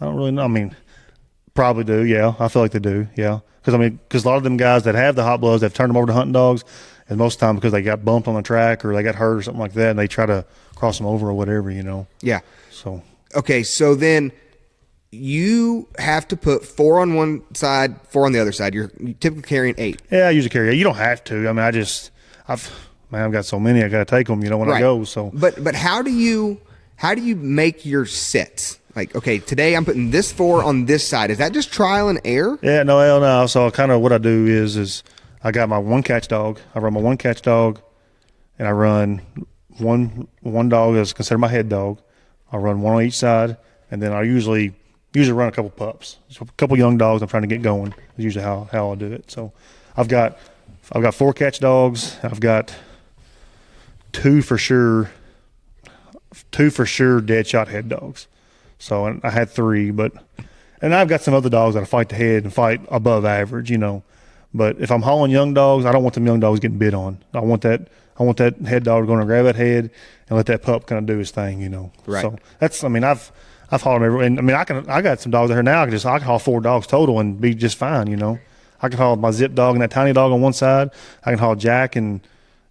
don't really know. Probably do. Yeah, I feel like they do. Yeah, because a lot of them guys that have the hot bloods, they've turned them over to hunting dogs, and most of the time because they got bumped on the track or they got hurt or something like that, and they try to cross them over or whatever. Yeah. So. Okay, so then you have to put 4 on one side, 4 on the other side. You're typically carrying 8. Yeah, I usually carry 8. You don't have to. I've got so many I got to take them. When I go. So. But how do you make your sets? Like, okay, today I'm putting this 4 on this side. Is that just trial and error? Yeah, no. So kind of what I do is I got my one catch dog. I run my one catch dog, and I run one dog that's considered my head dog. I run one on each side, and then I usually run a couple pups. So a couple young dogs I'm trying to get going is usually how I do it. So I've got 4 catch dogs. I've got 2 for sure dead shot head dogs. So and I had 3, and I've got some other dogs that fight the head and fight above average, But if I'm hauling young dogs, I don't want them young dogs getting bit on. I want that head dog going to grab that head and let that pup kind of do his thing, Right. So that's, I've hauled them everywhere. And I got some dogs out here now. I can haul 4 dogs total and be just fine, I can haul my zip dog and that tiny dog on one side. I can haul Jack and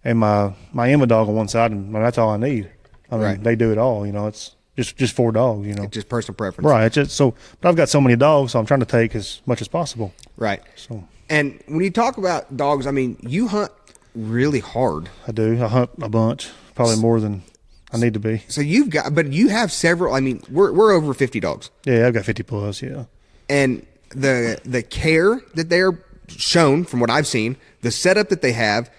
my Emma dog on one side, and that's all I need. Right. They do it all, It's just 4 dogs, It's just personal preference. Right. But I've got so many dogs, so I'm trying to take as much as possible. Right. So. And when you talk about dogs, you hunt really hard. I do. I hunt a bunch, probably more than I need to be. So you have several. We're over 50 dogs. Yeah, I've got 50 plus. Yeah. And the care that they're shown, from what I've seen, the setup that they have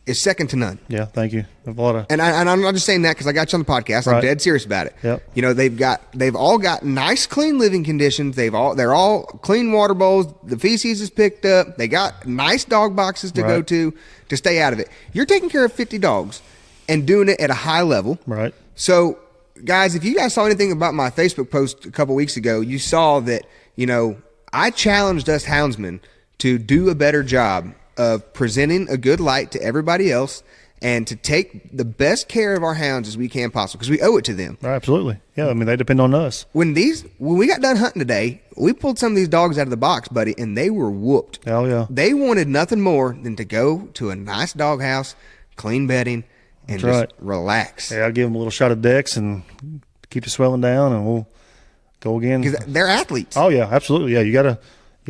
is second to none. Yeah, thank you. A lot of, and I'm not just saying that because I got you on the podcast. I'm dead serious about it. Yep. They've all got nice, clean living conditions. They're all clean water bowls. The feces is picked up. They got nice dog boxes to go to stay out of it. You're taking care of 50 dogs and doing it at a high level. Right. So, guys, if you guys saw anything about my Facebook post a couple weeks ago, you saw that I challenged us houndsmen to do a better job of presenting a good light to everybody else and to take the best care of our hounds as we can possible, because we owe it to them. Right, absolutely. Yeah, they depend on us. When we got done hunting today, we pulled some of these dogs out of the box, buddy, and they were whooped. Hell yeah. They wanted nothing more than to go to a nice dog house, clean bedding, and just relax. Yeah, I'll give them a little shot of Dex and keep the swelling down, and we'll go again. Because they're athletes. Oh yeah, absolutely. Yeah, you gotta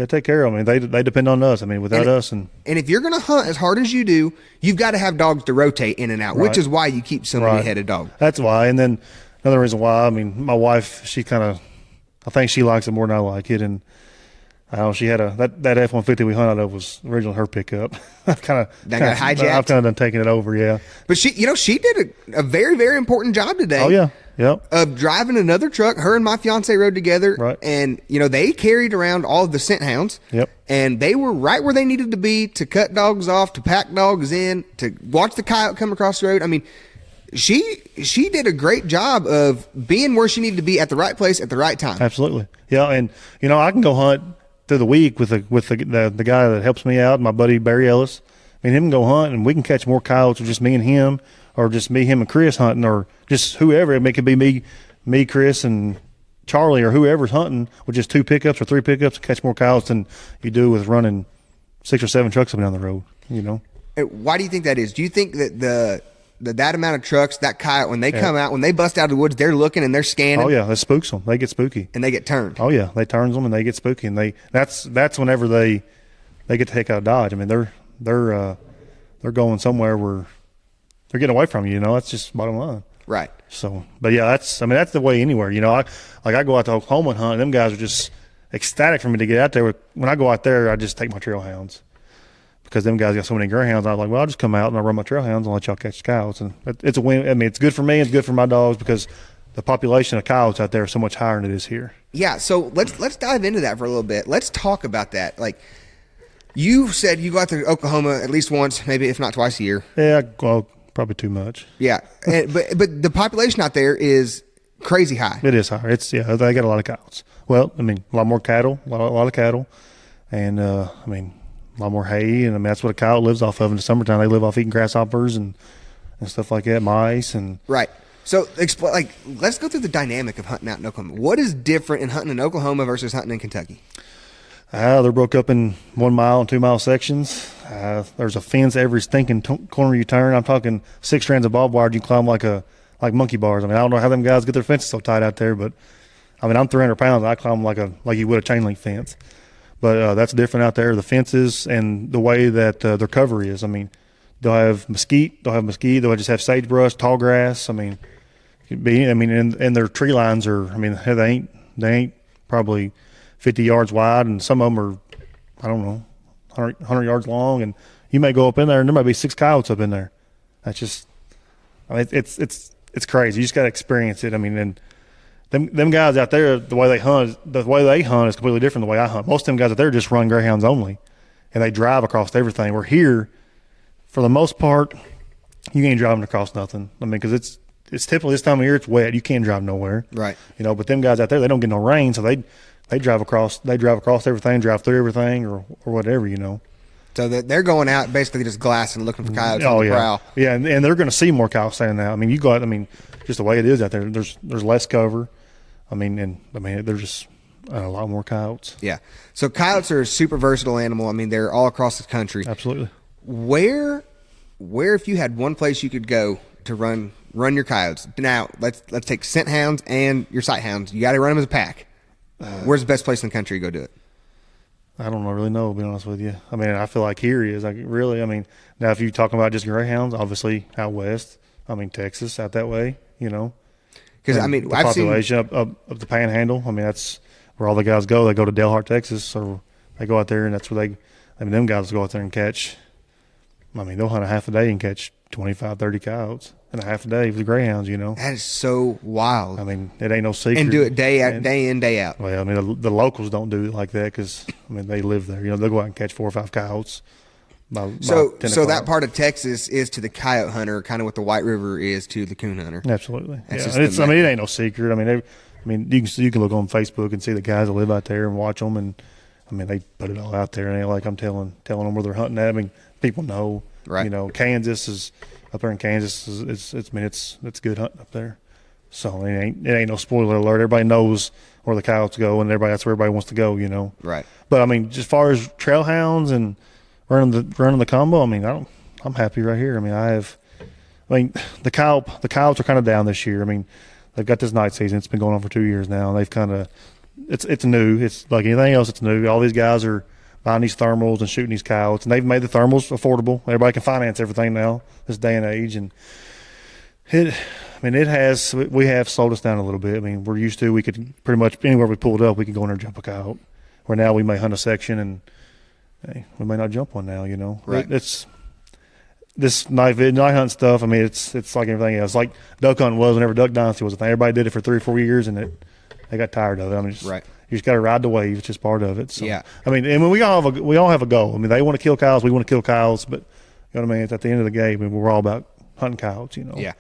take care of them. They depend on us. Without us, and if you're gonna hunt as hard as you do, you've got to have dogs to rotate in and out, which is why you keep so many headed dogs. That's why. And then another reason why, my wife, I think she likes it more than I like it, and she had that F-150 we hunted of was originally her pickup. I've got hijacked. I've kind of done taking it over, yeah. But she did a very, very important job today. Oh yeah, yep. Of driving another truck. Her and my fiance rode together, right? And they carried around all of the scent hounds. Yep. And they were right where they needed to be to cut dogs off, to pack dogs in, to watch the coyote come across the road. She did a great job of being where she needed to be at the right place at the right time. Absolutely, yeah. And I can go hunt through the week with the guy that helps me out, my buddy Barry Ellis. Him can go hunt, and we can catch more coyotes with just me and him, or just me, him, and Chris hunting, or just whoever. It could be me, Chris, and Charlie, or whoever's hunting with just 2 pickups or 3 pickups to catch more coyotes than you do with running 6 or 7 trucks up and down the road. Why do you think that is? Do you think that that amount of trucks, that coyote, when they come out, when they bust out of the woods, they're looking and they're scanning? Oh yeah, that spooks them. They get spooky and they get turned. Oh yeah, they turns them and they get spooky, and that's whenever they get the heck out of Dodge. They're going somewhere where they're getting away from you. That's just bottom line. Right. So, but yeah, that's the way anywhere. I go out to Oklahoma and hunt, and them guys are just ecstatic for me to get out there. When I go out there, I just take my trail hounds, because them guys got so many greyhounds. I was like, well, I'll just come out and I'll run my trail hounds and let y'all catch coyotes. And it's a win. It's good for me. It's good for my dogs, because the population of coyotes out there is so much higher than it is here. Yeah, so let's dive into that for a little bit. Let's talk about that. Like, you said you go out to Oklahoma at least once, maybe if not twice a year. Yeah, well, probably too much. Yeah, but the population out there is crazy high. It is higher. They got a lot of coyotes. Well, I mean, a lot more cattle, a lot of cattle, and I mean, a lot more hay, and I mean that's what a coyote lives off of in the summertime. They live off eating grasshoppers and stuff like that, mice and right. So, let's go through the dynamic of hunting out in Oklahoma. What is different in hunting in Oklahoma versus hunting in Kentucky? They're broke up in 1 mile and 2 mile sections. There's a fence every stinking corner you turn. I'm talking 6 strands of barbed wire you climb like monkey bars. I mean, I don't know how them guys get their fences so tight out there, but I mean, I'm 300 pounds. I climb like you would a chain link fence. But that's different out there. The fences and the way that their cover is. I mean, they'll have mesquite. They'll just have sagebrush, tall grass. I mean, and their tree lines are. I mean, they ain't probably 50 yards wide, and some of them are, I don't know, 100 yards long. And you may go up in there, and there might be 6 coyotes up in there. That's just. I mean, it's crazy. You just got to experience it. I mean, and them guys out there, the way they hunt is completely different than the way I hunt. Most of them guys out there just run greyhounds only, and they drive across everything. We're here, for the most part, you ain't driving across nothing. I mean, because it's typically this time of year, it's wet. You can't drive nowhere. Right. You know, but them guys out there, they don't get no rain, so they drive across everything, drive through everything, or whatever, you know. So they're going out basically just glassing, looking for coyotes on the prowl. Yeah, and they're going to see more coyotes standing out. I mean, just the way it is out there, there's less cover. I mean, there's just a lot more coyotes. Yeah. So coyotes are a super versatile animal. I mean, they're all across the country. Absolutely. Where if you had one place you could go to run your coyotes. Now, let's take scent hounds and your sight hounds. You got to run them as a pack. Where's the best place in the country to go do it? I don't really know, to be honest with you. I mean, I feel like here is. Now if you're talking about just greyhounds, obviously out west. I mean, Texas, out that way, you know. Because, I mean, I've seen population up the Panhandle. I mean, that's where all the guys go. They go to Delhart, Texas, or they go out there, and that's where them guys go out there and catch. I mean, they'll hunt a half a day and catch 25, 30 coyotes in a half a day with the greyhounds, you know. That is so wild. I mean, it ain't no secret. And do it day in, day out. Well, I mean, the locals don't do it like that because, I mean, they live there. You know, they'll go out and catch 4 or 5 coyotes. So that part of Texas is to the coyote hunter kind of what the White River is to the coon hunter. Absolutely. Yeah. It ain't no secret. I mean, you can look on Facebook and see the guys that live out there and watch them, and I mean, they put it all out there, and it ain't like I'm telling them where they're hunting at. I mean, people know. Right. You know, Kansas is up there in Kansas. It's good hunting up there. So it ain't no spoiler alert. Everybody knows where the coyotes go, and that's where everybody wants to go. You know. Right. But I mean, just as far as trail hounds and running the combo, I mean, I'm happy right here. I mean, the coyotes are kind of down this year. I mean, they've got this night season. It's been going on for 2 years now, and they've kind of it's new. It's like anything else. It's new. All these guys are buying these thermals and shooting these coyotes, and they've made the thermals affordable. Everybody can finance everything now, this day and age, and we have slowed us down a little bit. I mean, we're used to, we could pretty much anywhere we pulled up, we could go in there and jump a coyote. Where now we may hunt a section and hey, we may not jump one now, you know. Right. It's this night hunting stuff. I mean, it's like everything else. Like duck hunting was whenever Duck Dynasty was a thing. Everybody did it for 3 or 4 years, and they got tired of it. I mean, you just got to ride the wave. It's just part of it. So, yeah. I mean, and we all have a goal. I mean, they want to kill coyotes. We want to kill coyotes. But you know what I mean? It's at the end of the game, I mean, we're all about hunting coyotes. You know. Yeah.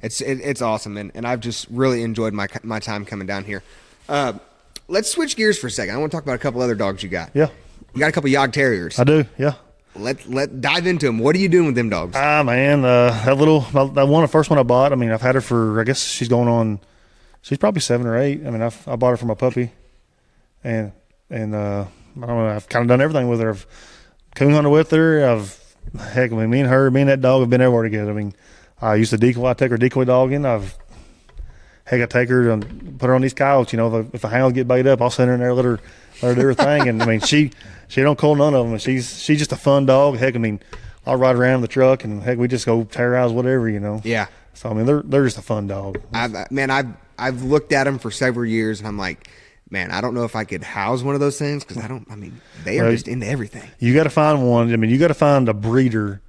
It's awesome, and I've just really enjoyed my time coming down here. Let's switch gears for a second. I want to talk about a couple other dogs you got. Yeah. You got a couple Yog Terriers. I do. Yeah. Let dive into them. What are you doing with them dogs? Man, the first one I bought. I mean, I've had her for, I guess she's probably 7 or 8. I mean, I bought her for my puppy, and I don't know. I've kind of done everything with her. I've coon hunted with her. Me and that dog have been everywhere together. I mean, I used to decoy. I take her decoy dog in. I take her and put her on these coyotes. You know, if a hound get bait up, I'll send her in there, let her do her thing. And I mean, she don't call none of them. She's just a fun dog. Heck, I mean, I'll ride around in the truck and heck, we just go terrorize whatever, you know. Yeah. So I mean, they're just a fun dog. I've looked at them for several years, and I'm like, man, I don't know if I could house one of those things because they are just into everything. You got to find one. I mean, you got to find a breeder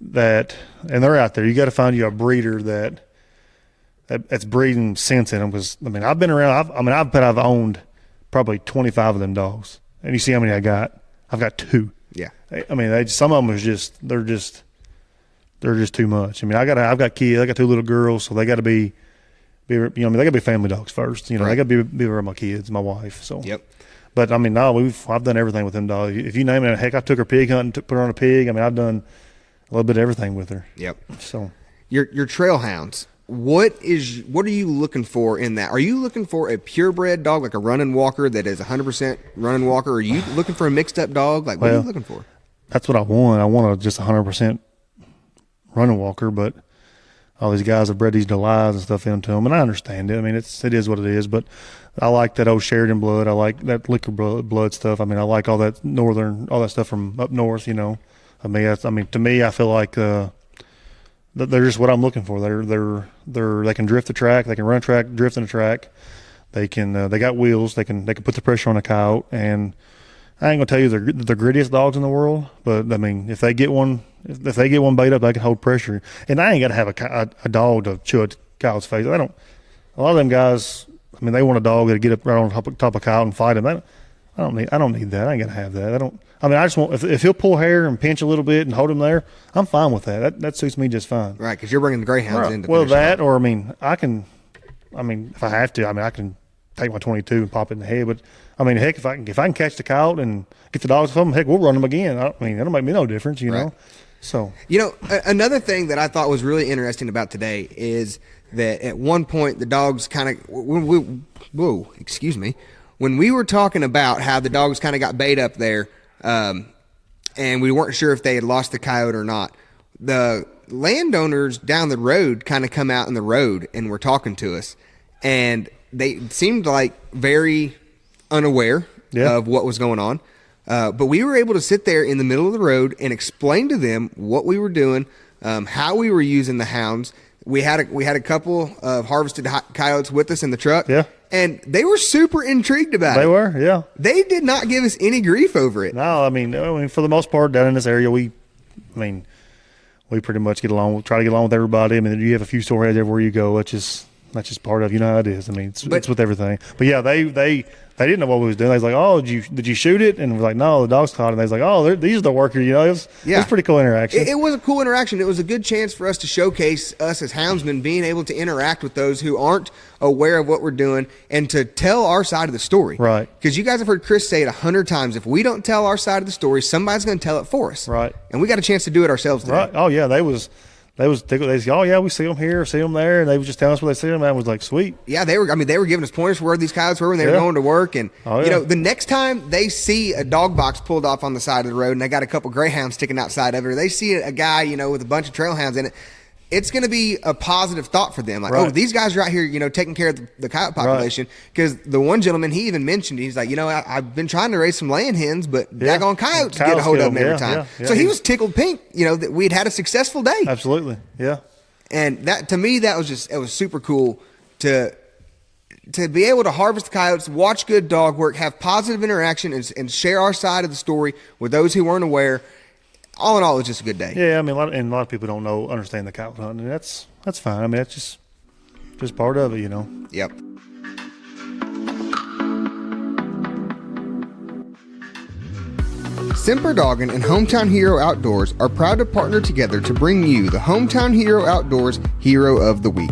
and they're out there. You got to find you a breeder that that's breeding sense in them. Because I mean, I've been around. I've owned probably 25 of them dogs, and you see how many I got. I've got 2. Yeah. I mean, some of them is they're just too much. I mean, I've got kids. I got 2 little girls, so they got to be they got to be family dogs first. They got to be around my kids, my wife. So. Yep. But I mean, no, I've done everything with them dogs. If you name it, heck, I took her pig hunting, put her on a pig. I mean, I've done a little bit of everything with her. Yep. So your trail hounds. What are you looking for in that? Are you looking for a purebred dog, like a running walker that is 100% running walker? Or are you looking for a mixed up dog? Like, what are you looking for? That's what I want. I want just 100% running walker, but all these guys have bred these Delighs and stuff into them, and I understand it. I mean, it is what it is, but I like that old Sheridan blood. I like that liquor blood stuff. I mean, I like all that all that stuff from up north, I mean, to me, I feel like they're just what I'm looking for. They can drift the track, they can run track, drift in the track. They got wheels. They can put the pressure on a coyote. And I ain't gonna tell you they're the grittiest dogs in the world, but I mean, if they get one bait up, they can hold pressure. And I ain't got to have a dog to chew a coyote's face. A lot of them guys. I mean, they want a dog to get up right on top of a coyote and fight him. I don't need that. I ain't got to have that. I just want if he'll pull hair and pinch a little bit and hold him there, I'm fine with that. That suits me just fine. Right, because you're bringing the greyhounds in. Well, that or if I have to, I can take my 22 and pop it in the head. But I mean, heck, if I can catch the coyote and get the dogs from him, heck, we'll run them again. I mean, that'll make me no difference, you know. So another thing that I thought was really interesting about today is that at one point the dogs kind of when we were talking about how the dogs kind of got bait up there, and we weren't sure if they had lost the coyote or not. The landowners down the road kind of come out in the road and were talking to us, and they seemed like very unaware of what was going on. But we were able to sit there in the middle of the road and explain to them what we were doing, how we were using the hounds. We had a couple of harvested coyotes with us in the truck. Yeah. And they were super intrigued about it. They were, yeah. They did not give us any grief over it. No, I mean, for the most part, down in this area, we pretty much try to get along with everybody. I mean, you have a few sore heads everywhere you go. That's just part of, how it is. I mean, it's with everything. But yeah, they didn't know what we was doing. They was like, "Oh, did you shoot it?" And we're like, "No, the dog's caught it." And they was like, "Oh, these are the workers." It was pretty cool interaction. It was a cool interaction. It was a good chance for us to showcase us as houndsmen being able to interact with those who aren't aware of what we're doing and to tell our side of the story. Right. Because you guys have heard Chris say it 100 times. If we don't tell our side of the story, somebody's going to tell it for us. Right. And we got a chance to do it ourselves today. Right. Oh yeah, they said, "Oh yeah, we see them here, see them there," and they was just telling us where they see them. And I was like, "Sweet." Yeah, they were giving us pointers for where these coyotes were when they were going to work. And the next time they see a dog box pulled off on the side of the road and they got a couple greyhounds sticking outside of it, or they see a guy, with a bunch of trail hounds in it, it's going to be a positive thought for them. Like, oh, these guys are out here, taking care of the coyote population. Because the one gentleman, he even mentioned, he's like, I've been trying to raise some laying hens, but daggone coyotes get a hold of them every time. Yeah. So he was tickled pink, that we'd had a successful day. Absolutely, yeah. And that, to me, it was super cool to be able to harvest the coyotes, watch good dog work, have positive interaction, and share our side of the story with those who weren't aware. All in all, it was just a good day. Yeah, I mean, a lot of people don't understand the coyote hunting, and that's fine. I mean, that's just part of it, Yep. Semper Doggin and Hometown Hero Outdoors are proud to partner together to bring you the Hometown Hero Outdoors Hero of the Week.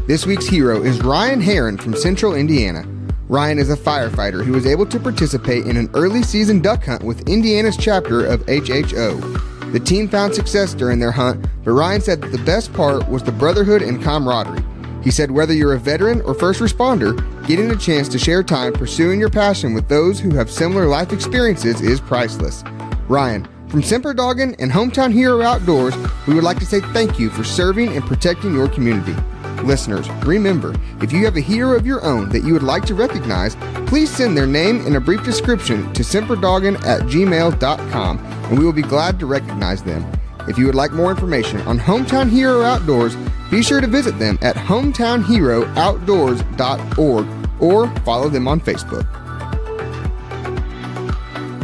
This week's hero is Ryan Herron from Central Indiana. Ryan is a firefighter who was able to participate in an early season duck hunt with Indiana's chapter of HHO. The team found success during their hunt, but Ryan said that the best part was the brotherhood and camaraderie. He said whether you're a veteran or first responder, getting a chance to share time pursuing your passion with those who have similar life experiences is priceless. Ryan, from Semper Doggin and Hometown Hero Outdoors, we would like to say thank you for serving and protecting your community. Listeners, remember, if you have a hero of your own that you would like to recognize, please send their name and a brief description to semperdoggin@gmail.com, and we will be glad to recognize them. If you would like more information on Hometown Hero Outdoors, be sure to visit them at hometownherooutdoors.org or follow them on Facebook.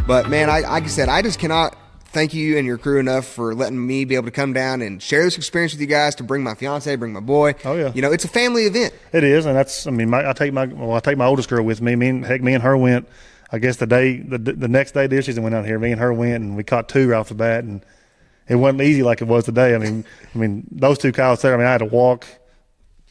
But man, like I said, I just cannot thank you and your crew enough for letting me be able to come down and share this experience with you guys, to bring my fiance, bring my boy. Oh, yeah. You know, it's a family event. It is, and that's. I mean, I take my oldest girl with me. Me and her went. I guess the next day deer season went out here. Me and her went, and we caught 2 right off the bat, and it wasn't easy like it was today. I mean, those 2 coyotes there. I mean, I had to walk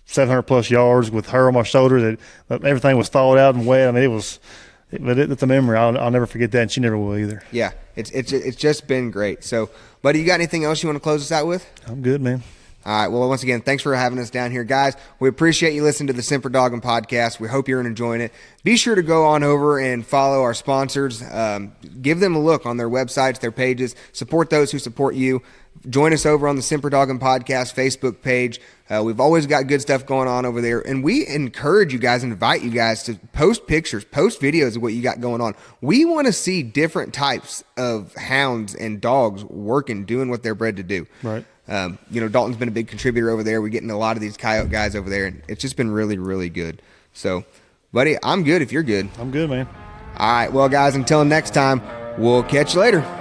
700 plus yards with her on my shoulder. That everything was thawed out and wet. I mean, it's a memory. I'll never forget that, and she never will either. Yeah, it's just been great. So, buddy, you got anything else you want to close us out with? I'm good, man. All right. Well, once again, thanks for having us down here, guys. We appreciate you listening to the Semper Doggin podcast. We hope you're enjoying it. Be sure to go on over and follow our sponsors. Give them a look on their websites, their pages. Support those who support you. Join us over on the Semper Doggin podcast Facebook page. We've always got good stuff going on over there, and we encourage you guys, invite you guys to post pictures, post videos of what you got going on. We want to see different types of hounds and dogs working, doing what they're bred to do. Right. Dalton's been a big contributor over there. We're getting a lot of these coyote guys over there, and it's just been really, really good. So, buddy, I'm good if you're good. I'm good, man. All right. Well, guys, until next time, we'll catch you later.